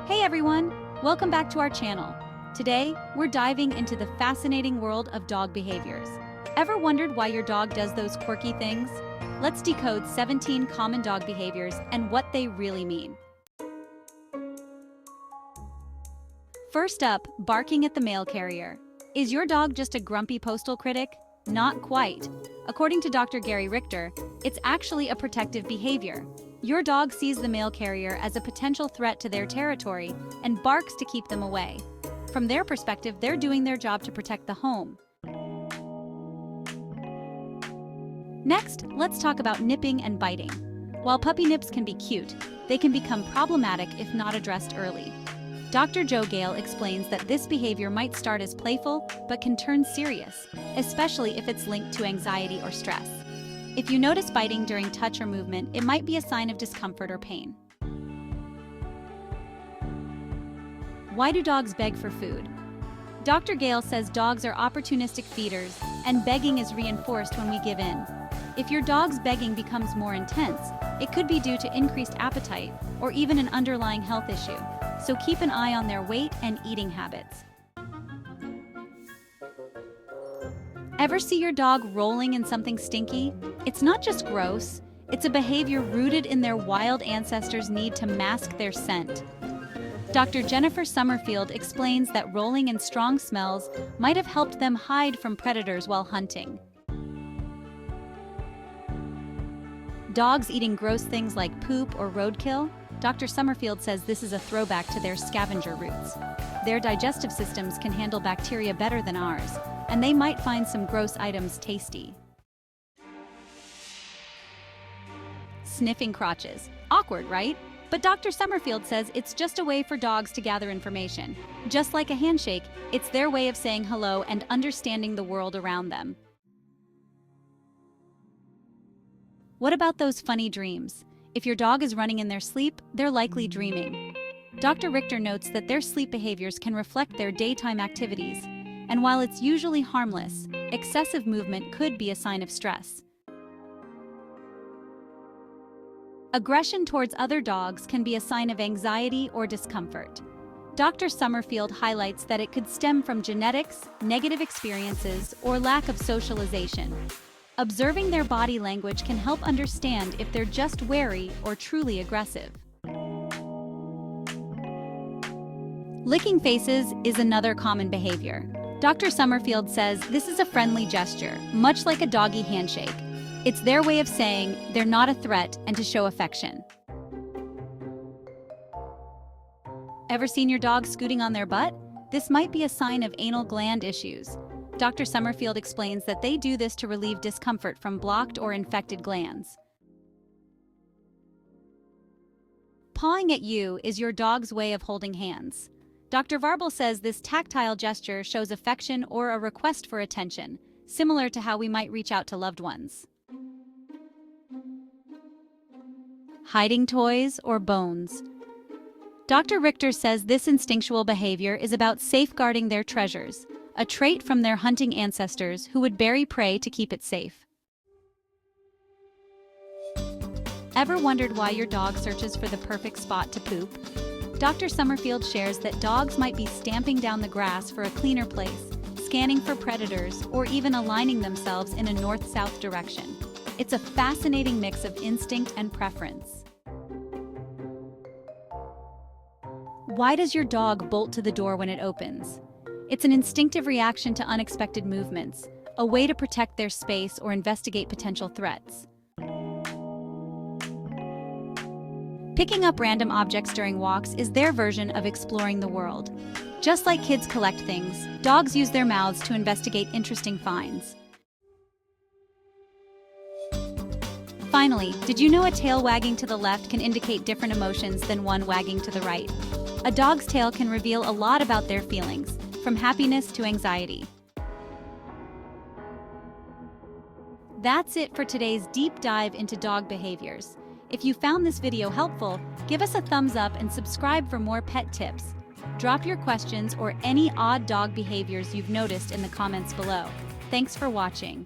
Hey everyone! Welcome back to our channel. Today, we're diving into the fascinating world of dog behaviors. Ever wondered why your dog does those quirky things? Let's decode 17 common dog behaviors and what they really mean. First up, barking at the mail carrier. Is your dog just a grumpy postal critic? Not quite. According to Dr. Gary Richter, it's actually a protective behavior. Your dog sees the mail carrier as a potential threat to their territory and barks to keep them away. From their perspective, they're doing their job to protect the home. Next, let's talk about nipping and biting. While puppy nips can be cute, they can become problematic if not addressed early. Dr. Joe Gale explains that this behavior might start as playful, but can turn serious, especially if it's linked to anxiety or stress. If you notice biting during touch or movement, it might be a sign of discomfort or pain. Why do dogs beg for food? Dr. Gale says dogs are opportunistic feeders, and begging is reinforced when we give in. If your dog's begging becomes more intense, it could be due to increased appetite or even an underlying health issue. So keep an eye on their weight and eating habits. Ever see your dog rolling in something stinky? It's not just gross, it's a behavior rooted in their wild ancestors' need to mask their scent. Dr. Jennifer Summerfield explains that rolling in strong smells might have helped them hide from predators while hunting. Dogs eating gross things like poop or roadkill? Dr. Summerfield says this is a throwback to their scavenger roots. Their digestive systems can handle bacteria better than ours, and they might find some gross items tasty. Sniffing crotches. Awkward, right? But Dr. Summerfield says it's just a way for dogs to gather information. Just like a handshake, it's their way of saying hello and understanding the world around them. What about those funny dreams? If your dog is running in their sleep, they're likely dreaming. Dr. Richter notes that their sleep behaviors can reflect their daytime activities, and while it's usually harmless, excessive movement could be a sign of stress. Aggression towards other dogs can be a sign of anxiety or discomfort. Dr. Summerfield highlights that it could stem from genetics, negative experiences, or lack of socialization. Observing their body language can help understand if they're just wary or truly aggressive. Licking faces is another common behavior. Dr. Summerfield says this is a friendly gesture, much like a doggy handshake. It's their way of saying they're not a threat and to show affection. Ever seen your dog scooting on their butt? This might be a sign of anal gland issues. Dr. Summerfield explains that they do this to relieve discomfort from blocked or infected glands. Pawing at you is your dog's way of holding hands. Dr. Varble says this tactile gesture shows affection or a request for attention, similar to how we might reach out to loved ones. Hiding toys or bones. Dr. Richter says this instinctual behavior is about safeguarding their treasures, a trait from their hunting ancestors who would bury prey to keep it safe. Ever wondered why your dog searches for the perfect spot to poop? Dr. Summerfield shares that dogs might be stamping down the grass for a cleaner place, scanning for predators, or even aligning themselves in a north-south direction. It's a fascinating mix of instinct and preference. Why does your dog bolt to the door when it opens? It's an instinctive reaction to unexpected movements, a way to protect their space or investigate potential threats. Picking up random objects during walks is their version of exploring the world. Just like kids collect things, dogs use their mouths to investigate interesting finds. Finally, did you know a tail wagging to the left can indicate different emotions than one wagging to the right? A dog's tail can reveal a lot about their feelings, from happiness to anxiety. That's it for today's deep dive into dog behaviors. If you found this video helpful, give us a thumbs up and subscribe for more pet tips. Drop your questions or any odd dog behaviors you've noticed in the comments below. Thanks for watching.